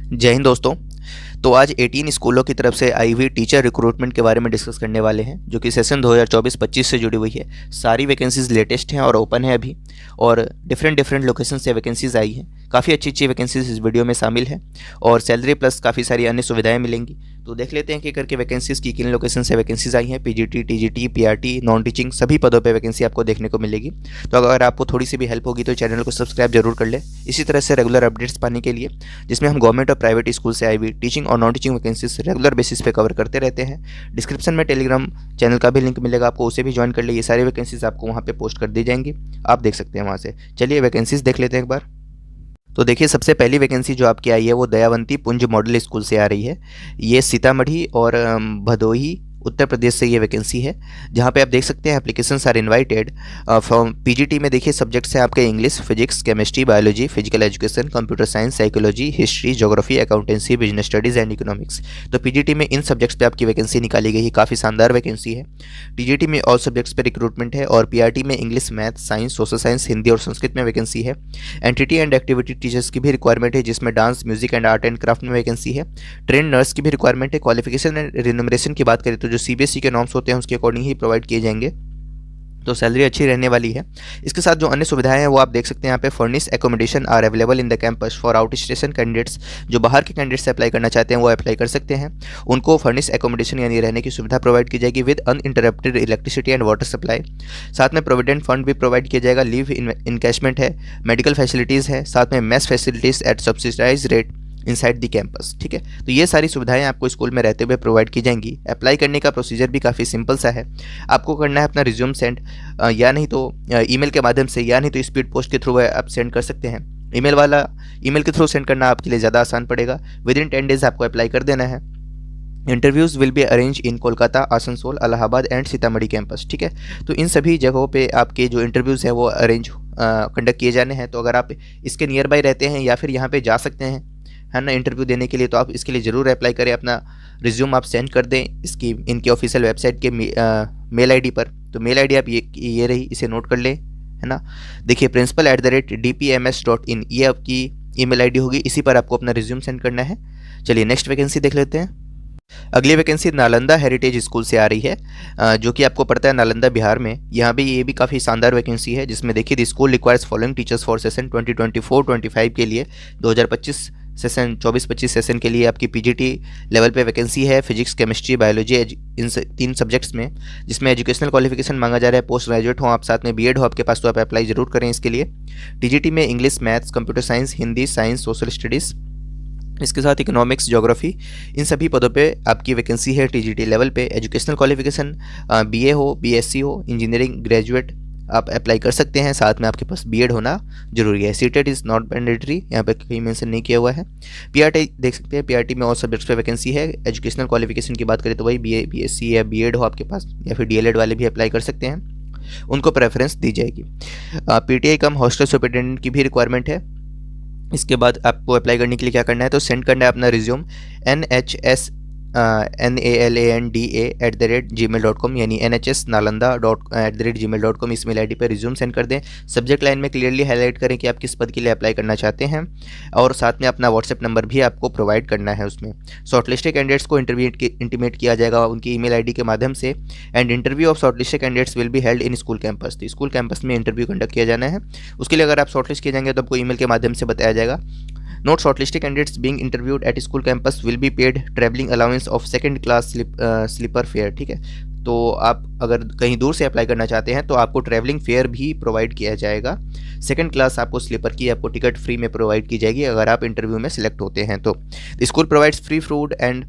जय हिंद दोस्तों। तो आज 18 स्कूलों की तरफ से आई हुई टीचर रिक्रूटमेंट के बारे में डिस्कस करने वाले हैं, जो कि सेशन 2024-25 से जुड़ी हुई है। सारी वैकेंसीज लेटेस्ट हैं और ओपन है अभी, और डिफरेंट डिफरेंट लोकेशन से वैकेंसीज आई हैं। काफ़ी अच्छी अच्छी वैकेंसीज इस वीडियो में शामिल हैं और सैलरी प्लस काफ़ी सारी अन्य सुविधाएं मिलेंगी। तो देख लेते हैं कि करके वैकेंसीज की किन लोकेशन से वैकेंसीज आई हैं। PGT, TGT, PRT, non teaching सभी पदों पर वैकेंसी आपको देखने को मिलेगी। तो अगर आपको थोड़ी सी भी हेल्प होगी तो चैनल को सब्सक्राइब जरूर कर ले, इसी तरह से रेगुलर अपडेट्स पाने के लिए, जिसमें हम गवर्नमेंट और प्राइवेट स्कूल से आई हुई टीचिंग और non teaching vacancies regular basis पे कवर करते रहते हैं। डिस्क्रिप्शन में टेलीग्राम चैनल का भी लिंक मिलेगा, आपको उसे भी ज्वाइन कर ले। ये सारी वैकेंसीज आपको वहाँ पे पोस्ट कर दी जाएंगी, आप देख सकते हैं वहाँ से। चलिए वैकेंसीज देख लेते हैं एक बार। तो देखिए, सबसे पहली वैकेंसी जो आपकी आई है वो दयावंती पुंज मॉडल स्कूल से आ रही है। ये सीतामढ़ी और भदोही उत्तर प्रदेश से ये वैकेंसी है, जहाँ पे आप देख सकते हैं applications are invited from PGT में। देखिए सब्जेक्ट्स हैं आपके English, physics, chemistry, biology, physical education, computer science, psychology, history, geography, accountancy, business studies and economics. तो पीजीटी में इन सब्जेक्ट्स पे आपकी वैकेंसी निकाली गई है, काफ़ी शानदार वैकेंसी है। टीजीटी में ऑल सब्जेक्ट्स पे रिक्रूटमेंट है, और पीआरटी में English, math, science, social science, Hindi और संस्कृत में वैकेंसी है। एंटिटी एंड एक्टिविटी टीचर्स की भी रिक्वायरमेंट है, जिसमें dance, music and art and craft में वैकेंसी है। ट्रेन नर्स की भी रिक्वायरमेंट है। क्वालिफिकेशन एंड रिन्यूमरेशन की बात करें तो जो सीबीएसई के नॉर्म्स होते हैं उसके अकॉर्डिंग ही प्रोवाइड किए जाएंगे, तो सैलरी अच्छी रहने वाली है। इसके साथ जो अन्य सुविधाएं हैं वो आप देख सकते हैं यहाँ पे। Furnish accommodation are available in the campus for out station candidates. जो बाहर के कैंडिडेट्स अप्लाई करना चाहते हैं वो अप्लाई कर सकते हैं, उनको फर्निश एकोमोडेशन यानी रहने की सुविधा प्रोवाइड की जाएगी with uninterrupted electricity and water supply. साथ में प्रोविडेंट फंड भी प्रोवाइड किया जाएगा, लीव इनकैशमेंट है, मेडिकल फैसिलिटीज़ है, साथ में mess facilities at subsidize rate inside the campus. ठीक है, तो ये सारी सुविधाएं आपको स्कूल में रहते हुए प्रोवाइड की जाएंगी। अप्लाई करने का प्रोसीजर भी काफ़ी सिंपल सा है। आपको करना है अपना रिज्यूम सेंड, या नहीं तो ईमेल के माध्यम से, या नहीं तो स्पीड पोस्ट के थ्रू आप सेंड कर सकते हैं। ईमेल के थ्रू सेंड करना आपके लिए ज़्यादा आसान पड़ेगा। विद इन 10 डेज आपको अप्लाई कर देना है। Interviews will be arrange in Kolkata, Asansol, Allahabad and Sitamarhi campus. ठीक है, तो इन सभी जगहों पे आपके जो इंटरव्यूज़ हैं वो अरेंज कंडक्ट किए जाने हैं। तो अगर आप इसके नियर बाई रहते हैं या फिर यहाँ पे जा सकते हैं, है ना, इंटरव्यू देने के लिए, तो आप इसके लिए ज़रूर अप्लाई करें। अपना रिज्यूम आप सेंड कर दें इनकी ऑफिशियल वेबसाइट के मेल आईडी पर। तो मेल आईडी आप ये रही, इसे नोट कर लें, है ना। देखिए principal@dpms.in ये आपकी ईमेल आईडी होगी, इसी पर आपको अपना रिज्यूम सेंड करना है। चलिए नेक्स्ट वैकेंसी देख लेते हैं। अगली वैकेंसी नालंदा हेरिटेज स्कूल से आ रही है, जो कि आपको पड़ता है नालंदा बिहार में। यहाँ पे ये भी काफ़ी शानदार वैकेंसी है, जिसमें देखिए the school requires following teachers for session 2024-25 के लिए 2025 सेशन 24-25 सेशन के लिए आपकी पीजीटी लेवल पे वैकेंसी है। फिजिक्स, केमिस्ट्री, बायोलॉजी इन 3 सब्जेक्ट्स में, जिसमें एजुकेशनल क्वालिफिकेशन मांगा जा रहा है। पोस्ट ग्रेजुएट हो आप, साथ में बीएड हो आपके पास, तो आप अप्लाई जरूर करें इसके लिए। टीजीटी में English, maths, computer science, Hindi, science, social studies, इसके साथ इकोनॉमिक्स, ज्योग्राफी, इन सभी पदों पे आपकी वैकेंसी है टीजीटी लेवल पे। एजुकेशनल क्वालिफिकेशन बीए हो, बीएससी हो, इंजीनियरिंग ग्रेजुएट आप अप्लाई कर सकते हैं। साथ में आपके पास बीएड होना जरूरी है। सीटेट इज़ नॉट मैंडेटरी, यहाँ पे कहीं मेंशन नहीं किया हुआ है। पीआरटी देख सकते हैं, पीआरटी में और सब्जेक्ट्स पे वैकेंसी है। एजुकेशनल क्वालिफिकेशन की बात करें तो वही बीए, बीएससी या बीएड हो आपके पास, या फिर डीएलएड वाले भी अप्लाई कर सकते हैं, उनको प्रेफरेंस दी जाएगी। पीटीआई कम हॉस्टल सुपरिटेंडेंट की भी रिक्वायरमेंट है। इसके बाद आपको अप्लाई करने के लिए क्या करना है, तो सेंड करना है अपना रिज्यूम nhsnalanda@gmail.com, यानी nhsnalanda@gmail.com इस मेल आईडी पर रिज्यूम सेंड कर दें। सब्जेक्ट लाइन में क्लियरली हाईलाइट करें कि आप किस पद के लिए अप्लाई करना चाहते हैं, और साथ में अपना व्हाट्सएप नंबर भी आपको प्रोवाइड करना है उसमें। शॉर्टलिस्टेड कैंडिडेट्स को इंटीमेट किया जाएगा उनकी ईमेल आईडी के माध्यम से। And interview of shortlisted candidates will be held in school campus. तो स्कूल कैंपस में इंटरव्यू कंडक्ट किया जाना है। उसके लिए अगर आप शॉर्टलिस्ट किए जाएंगे तो आपको ईमेल के माध्यम से बताया जाएगा। Note shortlisted candidates being interviewed at school campus will be paid travelling allowance of second class sleeper fare. ठीक है, तो आप अगर कहीं दूर से अप्लाई करना चाहते हैं तो आपको ट्रैवलिंग फेयर भी प्रोवाइड किया जाएगा। सेकंड क्लास आपको स्लीपर की आपको टिकट फ्री में प्रोवाइड की जाएगी अगर आप इंटरव्यू में सिलेक्ट होते हैं। तो school provides free food and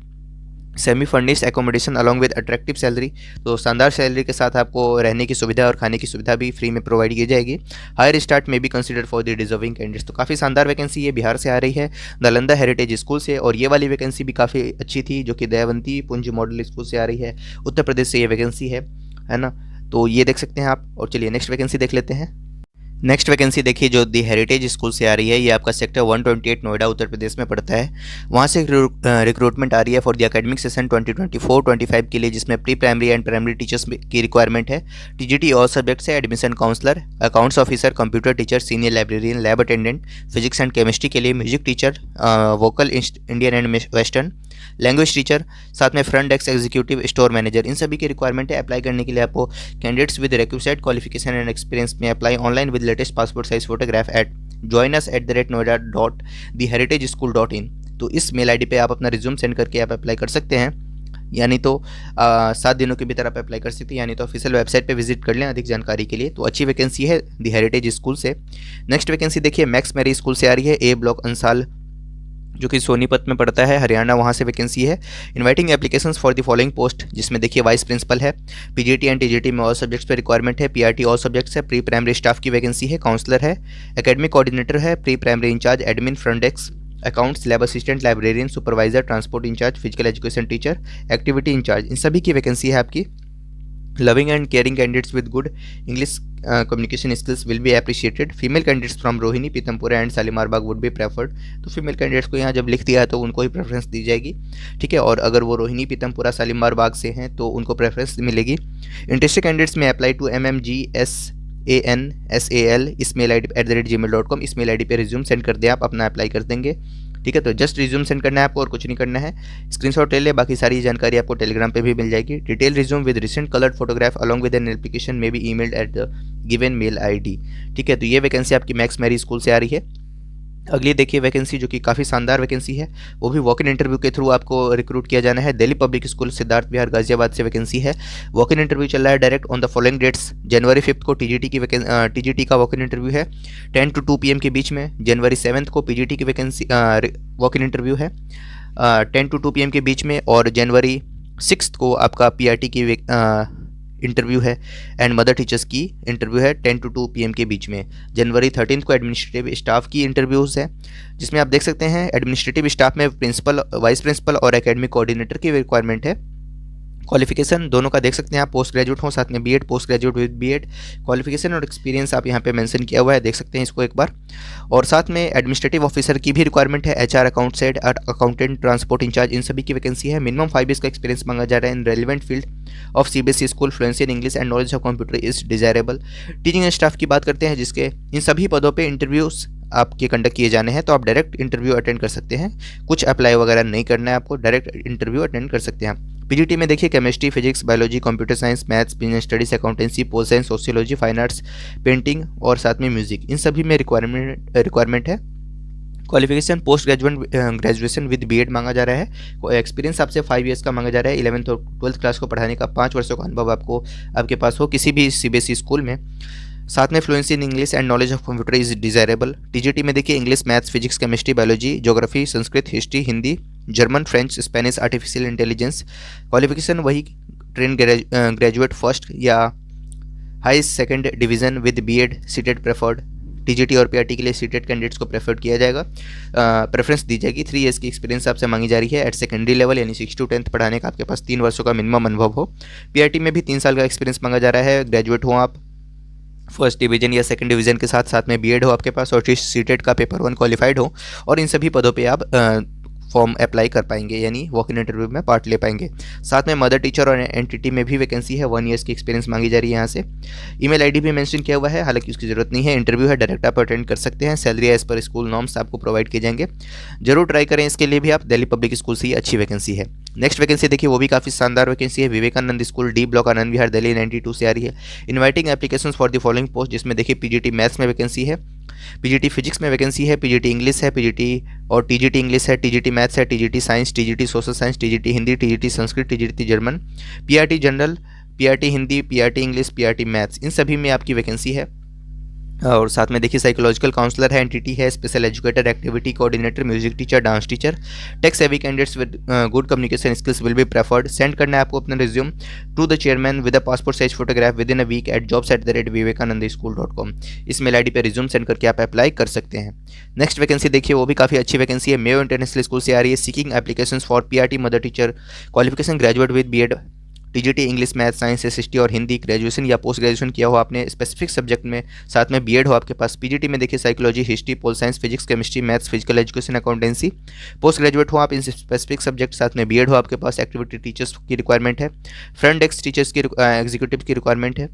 semi furnished accommodation along with attractive salary. तो शानदार सैलरी के साथ आपको रहने की सुविधा और खाने की सुविधा भी फ्री में प्रोवाइड की जाएगी। हायर स्टार्ट में भी consider for the deserving candidates. तो काफ़ी शानदार वैकेंसी ये बिहार से आ रही है, नालंदा हेरिटेज स्कूल से। और ये वाली वैकेंसी भी काफ़ी अच्छी थी, जो कि दयावंती पुंज मॉडल स्कूल से आ रही है, उत्तर प्रदेश से ये वैकेंसी है ना। तो ये देख सकते हैं आप। और चलिए नेक्स्ट वैकेंसी देख लेते हैं। नेक्स्ट वैकेंसी देखिए जो दी हेरिटेज स्कूल से आ रही है, ये आपका सेक्टर 128 नोएडा उत्तर प्रदेश में पड़ता है। वहाँ से रिक्रूटमेंट आ रही है फॉर द एकेडमिक सेशन 2024-25 के लिए, जिसमें pre primary and primary teachers की रिक्वायरमेंट है। टीजीटी और सब्जेक्ट से admission counsellor, accounts officer, computer teacher, senior librarian, lab attendant, physics and chemistry के लिए, music teacher, vocal Indian and western, language teacher, साथ में front desk executive, store manager, इन सभी की रिक्वायरमेंट है। अप्लाई करने के लिए आपको candidates with requisite qualification and experience may apply online with latest passport size photograph eight joinus@noida.theheritageschool.in। तो इस मेल आईडी पे आप अपना रिज्यूम सेंड करके आप अप्लाई कर सकते हैं, यानी तो 7 दिनों के भीतर आप अप्लाई कर सकते हैं, यानी तो ऑफिशियल वेबसाइट पे विजिट कर लें अधिक जानकारी के लिए। तो अच्छी वैकेंसी है दी हेरिटेज स्कूल से। नेक्स्ट वैकेंसी देखिए मैक्स मैरी स्कूल से आ रही है, ए ब्लॉक अंसाल, जो कि सोनीपत में पड़ता है, हरियाणा, वहाँ से वैकेंसी है। Inviting applications for the following post, जिसमें देखिए वाइस प्रिंसिपल है, पीजीटी एंड टीजीटी में ऑल सब्जेक्ट्स पे रिक्वायरमेंट है, पीआरटी ऑल सब्जेक्ट्स है, प्री प्राइमरी स्टाफ की वैकेंसी है, काउंसलर है, एकेडमिक कोऑर्डिनेटर है, pre primary incharge, admin, front desk, accounts, lab assistant, librarian, supervisor, transport incharge, physical education teacher, activity incharge, इन सभी की वैकेंसी है आपकी। Loving and caring candidates with good English communication skills will be appreciated. Female candidates from Rohini, Pitampura and Shalimar Bagh would be preferred। तो female candidates को यहाँ जब लिख दिया है तो उनको ही प्रेफरेंस दी जाएगी, ठीक है। और अगर वो रोहिणी, पीतमपुरा, शालीमार बाग से हैं तो उनको प्रेफरेंस मिलेगी। इंटरेस्टेड कैंडिडेट्स में अप्लाई टू mmgsal इस मेल आई डी @gmail.com, इस मेल आई डी पे रिज्यूम सेंड कर दें, आप अपना अप्लाई कर देंगे, ठीक है। तो जस्ट रिज्यूम सेंड करना है आपको और कुछ नहीं करना है। स्क्रीनशॉट ले ले, बाकी सारी जानकारी आपको टेलीग्राम पे भी मिल जाएगी। Detail resume with recent coloured photograph along with an application may be emailed at the given mail ID, ठीक है। तो ये वैकेंसी आपकी मैक्स मैरी स्कूल से आ रही है। अगली देखिए वैकेंसी जो कि काफ़ी शानदार वैकेंसी है, वो भी वॉक इन इंटरव्यू के थ्रू आपको रिक्रूट किया जाना है। दिल्ली पब्लिक स्कूल, सिद्धार्थ विहार, गाजियाबाद से वैकेंसी है। वॉक इन इंटरव्यू चल रहा है direct on the following dates. जनवरी 5 को टीजीटी का वॉक इन इंटरव्यू है 10 to 2 PM के बीच में। जनवरी 7 को पीजीटी की वैकेंसी वॉक इन इंटरव्यू है 10 to 2 PM के बीच में। और जनवरी 6 को आपका पीआरटी की इंटरव्यू है एंड मदर टीचर्स की इंटरव्यू है 10 to 2 PM के बीच में। जनवरी 13 को एडमिनिस्ट्रेटिव स्टाफ की इंटरव्यूज़ है, जिसमें आप देख सकते हैं एडमिनिस्ट्रेटिव स्टाफ में प्रिंसिपल, वाइस प्रिंसिपल और एकेडमिक कोऑर्डिनेटर की रिक्वायरमेंट है। क्वालिफिकेशन दोनों का देख सकते हैं आप, पोस्ट ग्रेजुएट हो, साथ में BEd, post graduate with BEd. Qualification और एक्सपीरियंस आप यहाँ पे मेंशन किया हुआ है, देख सकते हैं इसको एक बार। और साथ में एडमिनिस्ट्रेटिव ऑफिसर की भी रिक्वायरमेंट है, HR, account set, accountant, transport incharge, इन सभी की वैकेंसी है। मिनिमम 5 years का एक्सपीरियंस मांगा जा रहा है in relevant field of CBSE school, fluency in English and knowledge of computer is desirable. Teaching staff की बात करते हैं, जिसके इन सभी पदों पर इंटरव्यूज़ आपके कंडक्ट किए जाने हैं, तो आप डायरेक्ट इंटरव्यू अटेंड कर सकते हैं, कुछ अप्लाई वगैरह नहीं करना है आपको, डायरेक्ट इंटरव्यू अटेंड कर सकते हैं आप। पीजीटी में देखिए chemistry, physics, biology, computer science, maths, business studies, accountancy, pol science, sociology, fine arts, painting और साथ में म्यूजिक, इन सभी में रिक्वायरमेंट है। Qualification post graduation with BEd मांगा जा रहा है। एक्सपीरियंस आपसे 5 years का मांगा जा रहा है। 11th और 12th क्लास को पढ़ाने का 5 वर्षों का अनुभव आपको आपके पास हो किसी भी सीबीएसई स्कूल में। साथ में fluency in English and knowledge of computer is desirable. TGT में देखिए English, maths, physics, chemistry, biology, geography, Sanskrit, history, Hindi, German, French, Spanish, artificial intelligence. Qualification वही ट्रेन ग्रेजुएट फर्स्ट या high second division with BEd, CTET preferred. TGT और PRT के लिए seated candidates को prefer किया जाएगा, प्रेफरेंस दी जाएगी। 3 years की एक्सपीरियंस आपसे मांगी जा रही है एट सेकेंडरी लेवल, यानी 6 to 10th पढ़ाने का आपके पास 3 वर्षों का मिनिमम अनुभव हो। पीआरटी में भी 3 साल का एक्सपीरियंस मांगा जा रहा है। ग्रेजुएट हो आप, फर्स्ट डिवीजन या सेकंड डिवीजन के साथ साथ में बीएड हो आपके पास और सीटेट का पेपर 1 क्वालिफाइड हो, और इन सभी पदों पे आप फॉर्म अप्लाई कर पाएंगे, यानी वॉक इन इंटरव्यू में पार्ट ले पाएंगे। साथ में मदर टीचर और एनटीटी में भी वैकेंसी है, 1 years की एक्सपीरियंस मांगी जा रही है यहाँ से। ईमेल आईडी भी मेंशन किया हुआ है, हालांकि उसकी ज़रूरत नहीं है, इंटरव्यू है, डायरेक्ट आप अटेंड कर सकते हैं। Salary as per school norms आपको प्रोवाइड किए जाएंगे, जरूर ट्राई करें इसके लिए भी आप। दिल्ली पब्लिक स्कूल से ही अच्छी वैकेंसी है। नेक्स्ट वैकेंसी देखिए, वो भी काफ़ी शानदार वैकेंसी है। Vivekanand school, D block, Anand Vihar, Delhi 92 से आ रही है। Inviting applications for the following post, जिसमें देखिए पीजीटी मैथ्स में वैकेंसी है, पीजीटी फिजिक्स में वैकेंसी है, पीजीटी इंग्लिश है, पीजीटी और टीजीटी इंग्लिश है, टीजीटी मैथ्स है, TGT science, TGT social science, TGT Hindi, TGT Sanskrit, TGT German, PRT general, PRT Hindi, PRT English, PRT maths, इन सभी में आपकी वैकेंसी है। और साथ में देखिए साइकोलॉजिकल काउंसलर है, एनटीटी है, special educator, activity coordinator, music teacher, dance teacher. Tech savvy candidates with good communication skills will be preferred. Send करना है आपको अपना resume to the chairman with a passport size photograph within a week at jobs@vivekanandaschool.com। इस mail ID पे resume send करके आप apply कर सकते हैं। नेक्स्ट वैकेंसी देखिए, वो भी काफ़ी अच्छी वैकेंसी है, मेयो इंटरनेशनल स्कूल से आ रही है। Seeking applications for PRT mother teacher, qualification graduate with BEd, TGT English math science SST और हिंदी, ग्रेजुएशन या पोस्ट ग्रेजुएशन किया हो आपने स्पेसिफिक सब्जेक्ट में, साथ में बीएड हो आपके पास। पीजीटी में देखिए psychology, history, pol science, physics, chemistry, maths, physical education, accountancy. Post graduate हो आप इन स्पेसिफिक सब्जेक्ट, साथ में बीएड हो आपके पास। एक्टिविटी टीचर्स की रिक्वायरमेंट है, फ्रंट डेस्क टीचर्स की एग्जीक्यूटिव की रिक्वायरमेंट है।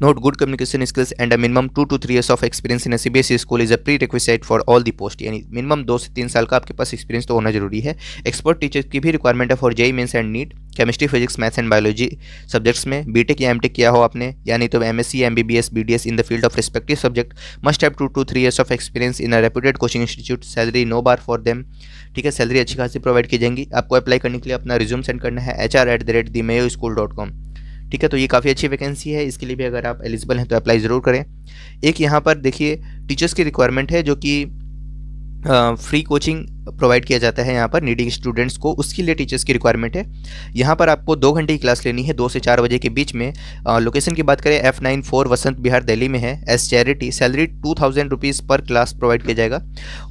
Note good communication skills and a minimum 2 to 3 years of experience in a CBSE school is a prerequisite for all the post। यानी minimum 2 से 3 साल का आपके पास एक्सपीरियंस तो होना जरूरी है। एक्सपर्ट टीचर की भी रिक्वायरमेंट है for JEE Mains and NEET, chemistry, physics, maths and biology subjects में। बीटेक या एमटेक किया हो आपने, यानी तो MSc, MBBS, BDS in the field of respective subject. Must have 2 to 3 years of experience in a reputed coaching institute. Salary no bar for them, ठीक है, salary अच्छी खासी प्रोवाइड की जाएंगी। आपको अप्लाई करने के लिए अपना रिज्यूम सेंड करना है hr@themayoSchool.com। ठीक है, तो ये काफ़ी अच्छी वैकेंसी है, इसके लिए भी अगर आप एलिजिबल हैं तो अप्लाई ज़रूर करें। एक यहाँ पर देखिए टीचर्स की रिक्वायरमेंट है जो कि फ्री कोचिंग प्रोवाइड किया जाता है यहाँ पर नीडिंग स्टूडेंट्स को, उसके लिए टीचर्स की रिक्वायरमेंट है। यहाँ पर आपको 2 घंटे की क्लास लेनी है 2 से 4 बजे के बीच में। लोकेशन की बात करें F94 वसंत विहार दिल्ली में है। एज चैरिटी सैलरी 2000 रुपीज़ पर क्लास प्रोवाइड किया जाएगा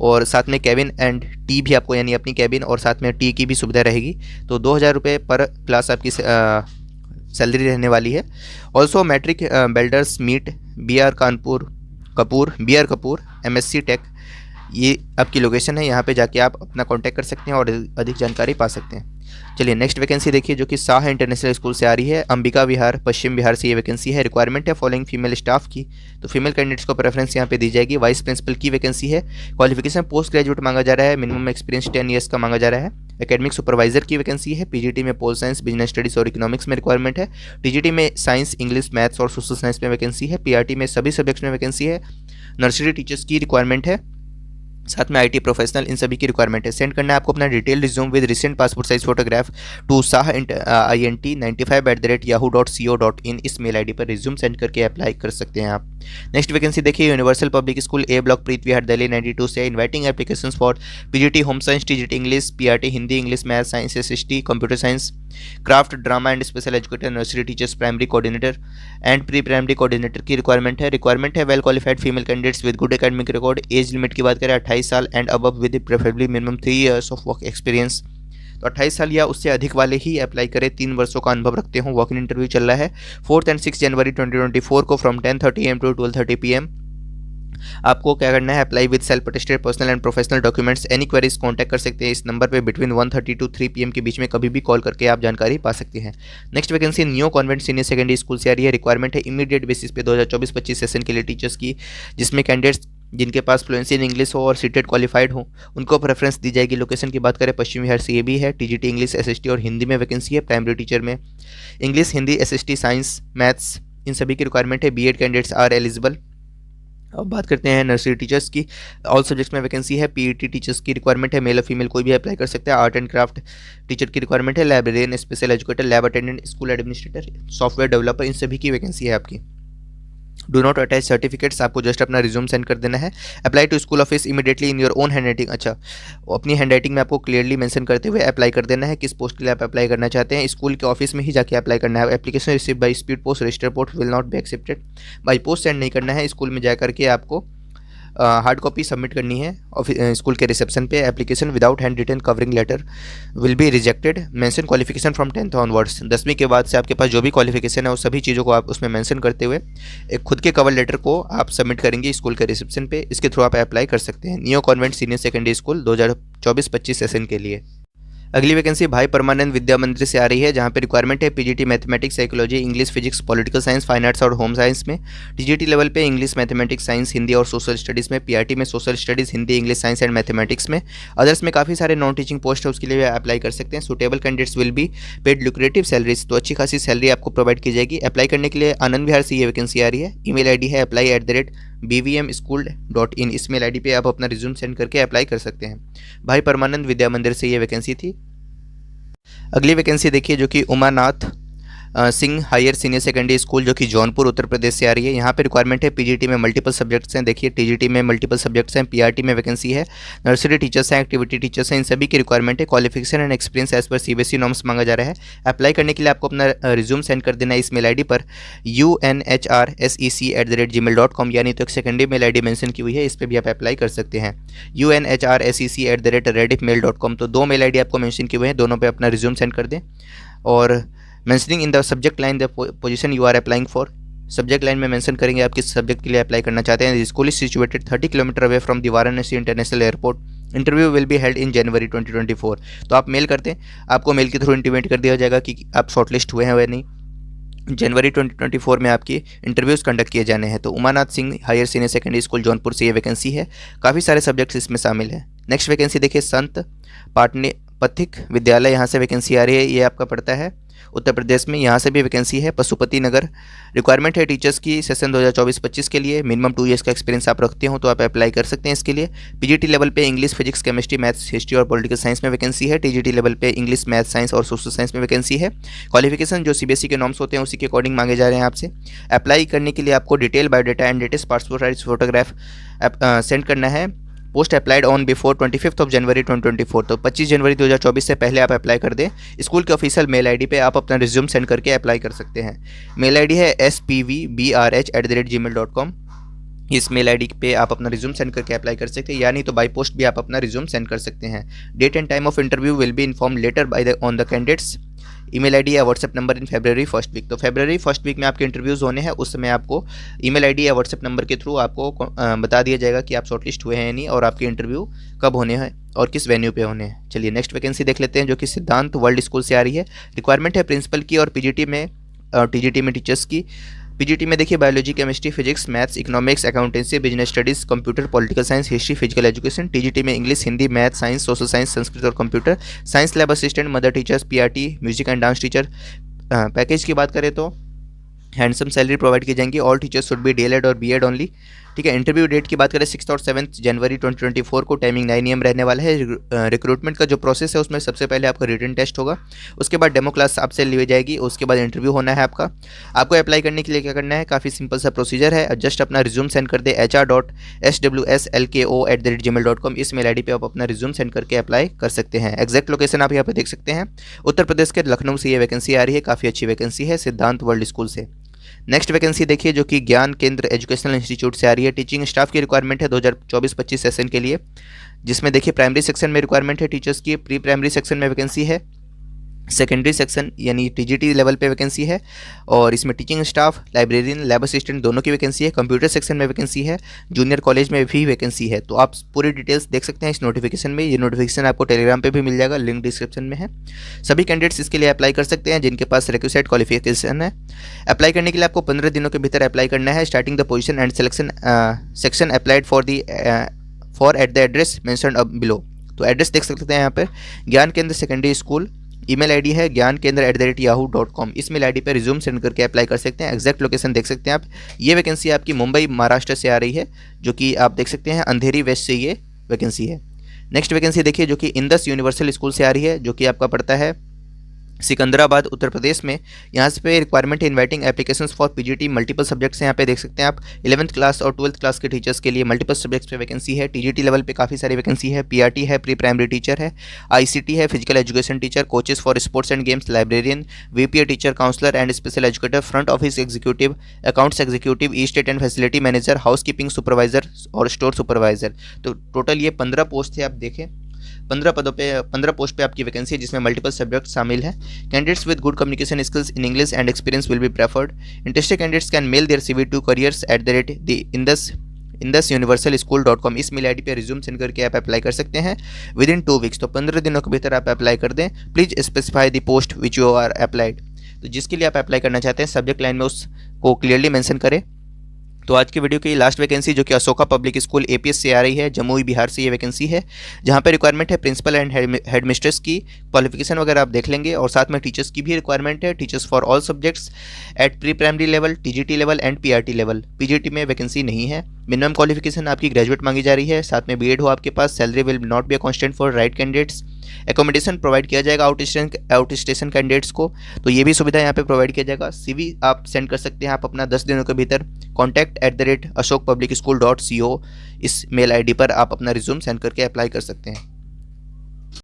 और साथ में कैबिन एंड टी भी आपको, यानी अपनी कैबिन और साथ में टी की भी सुविधा रहेगी। तो 2000 रुपये पर क्लास आपकी सैलरी रहने वाली है। Also matric builders meet B R Kapoor MSc tech, ये आपकी लोकेशन है। यहाँ पे जाके आप अपना कांटेक्ट कर सकते हैं और अधिक जानकारी पा सकते हैं। चलिए नेक्स्ट वैकेंसी देखिए जो कि शाह इंटरनेशनल स्कूल से आ रही है, अंबिका विहार, पश्चिम बिहार से ये वैकेंसी है। रिक्वायरमेंट है फॉलोइंग फीमेल स्टाफ की, तो फीमेल कैंडिडेट्स को प्रेफरेंस यहाँ पे दी जाएगी। वाइस प्रिंसिपल की वैकेंसी है। क्वालिफिकेशन पोस्ट ग्रेजुएट मांगा जा रहा है, मिनिमम एक्सपीरियंस 10 ईयर्स का मांगा जा रहा है। एकेडमिक सुपरवाइजर की वैकेंसी है। पीजीटी में पोल साइंस, बिजनेस स्टडीज और इकोनॉमिक्स में रिक्वायरमेंट है। टीजीटी में साइंस, इंग्लिश, मैथ्स और सोशल साइंस में वैकेंसी है। पीआरटी में सभी सब्जेक्ट्स में वैकेंसी है। नर्सरी टीचर्स की रिक्वायरमेंट है, साथ में आईटी प्रोफेशनल, इन सभी की रिक्वायरमेंट है। सेंड करना है आपको अपना detail resume with recent passport size photograph to sah.int95@yahoo.co.in इस मेल आईडी पर रिज्यूम सेंड करके अप्लाई कर सकते हैं आप। नेक्स्ट वैकेंसी देखिए universal public school A block Preet Vihar Delhi 92 से inviting applications for PGT home science, TGT English, PRT Hindi, English, math science, SST, computer science, craft, drama and special educator, nursery teachers, primary coordinator and pre primary coordinator की requirement है। Well qualified female candidates with good academic record. Age limit की बात करें 28 साल and above with preferably minimum 3 years of work experience. तो 28 साल या उससे अधिक वाले ही अप्लाई करें, 3 वर्षों का अनुभव रखते हो। वॉक इन इंटरव्यू चल रहा है 4 और 6 जनवरी 2024 को फ्रॉम 10:30 AM to 12:30 PM। आपको क्या करना है, apply with self attested personal and professional documents. Any queries contact कर सकते हैं इस नंबर पे बिटवीन 1:30 to 3 PM के बीच में कभी भी कॉल करके आप जानकारी पा सकते हैं। Next vacancy new convent senior secondary school से आ रही है। रिक्वायरमेंट है इमीडिएट बेसिस पे 2024-25 सेशन के लिए टीचर्स की, जिसमें कैंडिडेट्स जिनके पास फ्लुएंसी इन इंग्लिश हो और सीटेड क्वालिफाइड हो उनको प्रेफरेंस दी जाएगी। लोकेशन की बात करें पश्चिम बिहार से ये भी है। टीजीटी इंग्लिश, एसएसटी और हिंदी में वैकेंसी है। प्राइमरी टीचर में English, Hindi, SST, science, maths इन सभी की रिक्वायरमेंट है। BEd candidates are eligible. अब बात करते हैं नर्सरी टीचर्स की, ऑल सब्जेक्ट्स में वैकेंसी है। पीईटी टीचर्स की रिक्वायरमेंट है, मेल और फीमेल कोई भी अप्लाई कर सकता है। आर्ट एंड क्राफ्ट टीचर की रिक्वायरमेंट है। Librarian, special educator, lab attendant, school administrator, software developer, इन सभी की वैकेंसी है आपकी। डू नॉट अटैच सर्टिफिकेट्स, आपको जस्ट अपना रिज्यूम सेंड कर देना है। Apply to school office immediately in your own hand writing. अच्छा, अपनी हैंड राइटिंग में आपको क्लियरली मेंशन करते हुए अप्लाई कर देना है किस पोस्ट के लिए आप अप्लाई करना चाहते हैं। स्कूल के ऑफिस में ही जाके अप्लाई करना है। Application receive by speed post, register post will not be accepted. By post send नहीं करना है, स्कूल में जा करके आपको हार्ड कॉपी सबमिट करनी है स्कूल के रिसेप्शन पे। Application without hand written covering letter will be rejected. Mention qualification from 10th onwards, 10वीं के बाद से आपके पास जो भी क्वालिफिकेशन है उस सभी चीज़ों को आप उसमें मेंशन करते हुए एक खुद के कवर लेटर को आप सबमिट करेंगे स्कूल के रिसेप्शन पे। इसके थ्रू आप अप्लाई कर सकते हैं new convent senior secondary school 2024-25 session के लिए। अगली वैकेंसी भाई परमानंद विद्या मंदिर से आ रही है, जहाँ पे रिक्वायरमेंट है PGT mathematics, psychology, English, physics, political science, fine arts और होम साइंस में। टीजीटी लेवल पे इंग्लिश, मैथमेटिक्स, साइंस, हिंदी और सोशल स्टडीज़ में। पीआरटी में social studies, Hindi, English, science and mathematics में। अदर्स में काफ़ी सारे नॉन टीचिंग पोस्ट है, उसके लिए अप्लाई कर सकते हैं। Suitable candidates will be paid lucrative salaries, तो अच्छी खासी सैलरी आपको प्रोवाइड की जाएगी। अप्लाई करने के लिए आनंद विहार से ये वैकेंसी आ रही है। ईमेल आईडी है apply@bvmschool.in, इस मेल आईडी पे आप अपना रिज्यूम सेंड करके अप्लाई कर सकते हैं। भाई परमानंद विद्या मंदिर से ये वैकेंसी थी। अगली वैकेंसी देखिए जो कि Umanath Singh higher senior secondary school जो कि जौनपुर उत्तर प्रदेश से आ रही है। यहाँ पे रिक्वायरमेंट है पीजीटी में मल्टीपल सब्जेक्ट्स हैं। देखिए टीजीटी में मल्टीपल सब्जेक्ट्स हैं। पीआरटी में वैकेंसी है। नर्सरी टीचर्स हैं, एक्टिविटी टीचर्स हैं, इन सभी की रिक्वायरमेंट है। Qualification and experience as per CBSE norms मांगा जा रहा है। अप्लाई करने के लिए आपको अपना रिज्यूम सेंड कर देना है इस मेल आई डी पर unhrsec@gmail.com, यानी तो एक secondary mail I D mention की हुई है, इस पर भी आप अप्लाई कर सकते हैं unhrsec@rediffmail.com। तो 2 मेल आई डी आपको मैंशन किए हुए हैं, दोनों पर अपना रिज्यूम सेंड कर दें। और mentioning in the subject line the position you are applying for. Subject line में मेंशन करेंगे आप किस सब्जेक्ट के लिए अप्लाई करना चाहते हैं। School is situated 30 kilometre away from the Varanasi international airport. Interview will be held in January 2024। तो आप मेल करते हैं, आपको मेल के थ्रू इंटीमेट कर दिया जाएगा कि आप शॉर्टलिस्ट हुए हैं या नहीं। जनवरी 2024 में आपकी इंटरव्यूज़ कंडक्ट किए जाने हैं। तो Umanath Singh higher senior secondary school Jaunpur से ये वैकेंसी है। काफ़ी सारे सब्जेक्ट्स इसमें शामिल हैं। नेक्स्ट वैकेंसी देखिए, संत पाटने पथिक विद्यालय, यहाँ से वैकेंसी आ रही है। ये आपका पड़ता है उत्तर प्रदेश में, यहाँ से भी वैकेंसी है। पशुपति नगर। रिक्वायरमेंट है टीचर्स की सेशन 2024-25 के लिए मिनिमम 2 ईयर्स का एक्सपीरियंस आप रखते हो तो आप अप्लाई कर सकते हैं इसके लिए। पीजीटी लेवल पे English, physics, chemistry, maths, history और पॉलिटिकल साइंस में वैकेंसी है। टीजीटी लेवल पे इंग्लिश, मैथ, साइंस और सोशल साइंस में वैकेंसी है। क्वालिफिकेशन जो सीबीएसई के नॉर्म्स होते हैं उसी के अकॉर्डिंग मांगे जा रहे हैं आपसे। अप्लाई करने के लिए आपको detail biodata and latest passport size photograph send करना है। पोस्ट अप्लाइड ऑन बिफोर 25 जनवरी 2024। तो 25 जनवरी 2024 से पहले आप अप्लाई कर दें। स्कूल के ऑफिशियल मेल आईडी पे आप अपना रिज्यूम सेंड करके अप्लाई कर सकते हैं। मेल आईडी है spvbrh@gmail.com। इस मेल आईडी पे आप अपना रिज्यूम सेंड करके अप्लाई कर सकते हैं, या नहीं तो बाई पोस्ट भी आप अपना रिज्यूम सेंड कर सकते हैं। Date and time of interview will be informed later by on the candidates email ID या WhatsApp number in February first week. तो फरवरी फर्स्ट वीक में आपके इंटरव्यूज़ होने हैं, उस समय आपको ईमेल आईडी या व्हाट्सएप नंबर के थ्रू आपको बता दिया जाएगा कि आप शॉर्टलिस्ट हुए हैं या नहीं, और आपके इंटरव्यू कब होने हैं और किस वेन्यू पे होने हैं। चलिए नेक्स्ट वैकेंसी देख लेते हैं, जो कि सिद्धांत वर्ल्ड स्कूल से आ रही है। रिक्वायरमेंट है प्रिंसिपल की और टीजीटी में टीचर्स की। पीजीटी में देखिए biology, chemistry, physics, maths, economics, accountancy, business studies, computer, political science, history, physical education. TGT में English, Hindi, math, science, social science, Sanskrit और computer science, lab assistant, mother teachers, PRT, music and dance teacher. Package की बात करें तो handsome salary provide की जाएंगी। All teachers should be DElEd और BEd only. ठीक है। इंटरव्यू डेट की बात करें 6 और 7 जनवरी 2024 को। टाइमिंग 9 AM रहने वाला है। रिक्रूटमेंट का जो प्रोसेस है उसमें सबसे पहले आपका रिटन टेस्ट होगा, उसके बाद डेमो क्लास आपसे ली जाएगी, उसके बाद इंटरव्यू होना है आपका। आपको अप्लाई करने के लिए क्या करना है, काफ़ी सिंपल सा प्रोसीजर है। जस्ट अपना रिज्यूम सेंड कर दे hr.swslko@gmail.com। इस मेल आईडी पे आप अपना रिज्यूम सेंड करके अप्लाई कर सकते हैं। एग्जैक्ट लोकेशन आप यहाँ पे देख सकते हैं, उत्तर प्रदेश के लखनऊ से ये वैकेंसी आ रही है। काफ़ी अच्छी वैकेंसी है सिद्धांत वर्ल्ड स्कूल से। नेक्स्ट वैकेंसी देखिए, जो कि ज्ञान केंद्र एजुकेशनल इंस्टीट्यूट से आ रही है। टीचिंग स्टाफ की रिक्वायरमेंट है 2024-25 सेशन के लिए, जिसमें देखिए प्राइमरी सेक्शन में रिक्वायरमेंट है टीचर्स की। प्री प्राइमरी सेक्शन में वैकेंसी है। सेकेंडरी सेक्शन यानी टीजीटी लेवल पे वैकेंसी है, और इसमें teaching staff, librarian, lab assistant दोनों की वैकेंसी है। कंप्यूटर सेक्शन में वैकेंसी है। जूनियर कॉलेज में भी वैकेंसी है। तो आप पूरी डिटेल्स देख सकते हैं इस नोटिफिकेशन में। ये नोटिफिकेशन आपको टेलीग्राम पे भी मिल जाएगा, लिंक डिस्क्रिप्शन में है। सभी कैंडिडेट्स इसके लिए अप्लाई कर सकते हैं जिनके पास रिक्विजिट क्वालिफिकेशन है। अप्लाई करने के लिए आपको 15 दिनों के भीतर अप्लाई करना है। Starting the position and selection section applied for at the address mentioned अब बिलो। तो एड्रेस देख सकते हैं यहाँ पर, ज्ञान केंद्र सेकेंडरी स्कूल। ईमेल आईडी है gyankendra@yahoo.com। इस मेल आईडी पर रिज्यूम सेंड करके अप्लाई कर सकते हैं। एग्जैक्ट लोकेशन देख सकते हैं आप। ये वैकेंसी आपकी मुंबई महाराष्ट्र से आ रही है, जो कि आप देख सकते हैं अंधेरी वेस्ट से ये वैकेंसी है। नेक्स्ट वैकेंसी देखिए, जो कि इंदस यूनिवर्सल स्कूल से आ रही है, जो कि आपका पड़ता है सिकंदराबाद उत्तर प्रदेश में। यहाँ पे रिक्वायरमेंट है inviting applications for PGT multiple subjects हैं। यहाँ पे देख सकते हैं आप 11th क्लास और 12th क्लास के टीचर्स के लिए मल्टीपल सब्जेक्ट्स पे वैकेंसी है। टीजीटी लेवल पे काफ़ी सारी वैकेंसी है। पीआरटी है, प्री प्राइमरी टीचर है, आईसीटी है, physical education teacher, coaches for sports and games, librarian, VPA teacher, counsellor and special educator, front office executive, accounts executive, estate and facility manager, house keeping supervisor और store supervisor. तो total ये 15 post थे। आप देखें 15 post पे आपकी vacancy है, जिसमें मल्टीपल सब्जेक्ट शामिल है। Candidates with good communication skills in English and experience will be preferred. Interested candidates can mail their CV to careers@indusuniversalschool.com। इस मेल आईडी पे रिज्यूम सेंड करके आप अप्लाई कर सकते हैं विद इन 2 वीक्स। तो 15 दिनों के भीतर आप अप्लाई कर दें। Please specify the post which you are applied. तो जिसके लिए आप अप्लाई करना चाहते हैं सब्जेक्ट लाइन में उसको क्लियरली मेंशन करें। तो आज की वीडियो की लास्ट वैकेंसी, जो कि अशोका पब्लिक स्कूल APS से आ रही है, जमुई बिहार से ये वैकेंसी है, जहाँ पे रिक्वायरमेंट है प्रिंसिपल एंड हेडमिस्ट्रेस की। क्वालिफिकेशन वगैरह आप देख लेंगे, और साथ में टीचर्स की भी रिक्वायरमेंट है। Teachers for all subjects eight pre primary level, TGT level and PRT level. PGT में वैकेंसी नहीं है। मिनिमम क्वालिफिकेशन आपकी ग्रेजुएट मांगी जा रही है, साथ में बीएड हो आपके पास। Salary will not be a constant for right candidates. Accommodation provide किया जाएगा आउट स्टेशन कैंडिडेट्स को, तो ये भी सुविधा यहाँ पे प्रोवाइड किया जाएगा। CV आप सेंड कर सकते हैं आप अपना 10 दिनों के भीतर contact@ashokpublicschool.co इस मेल आईडी पर आप अपना रिज्यूम सेंड करके अप्लाई कर सकते हैं।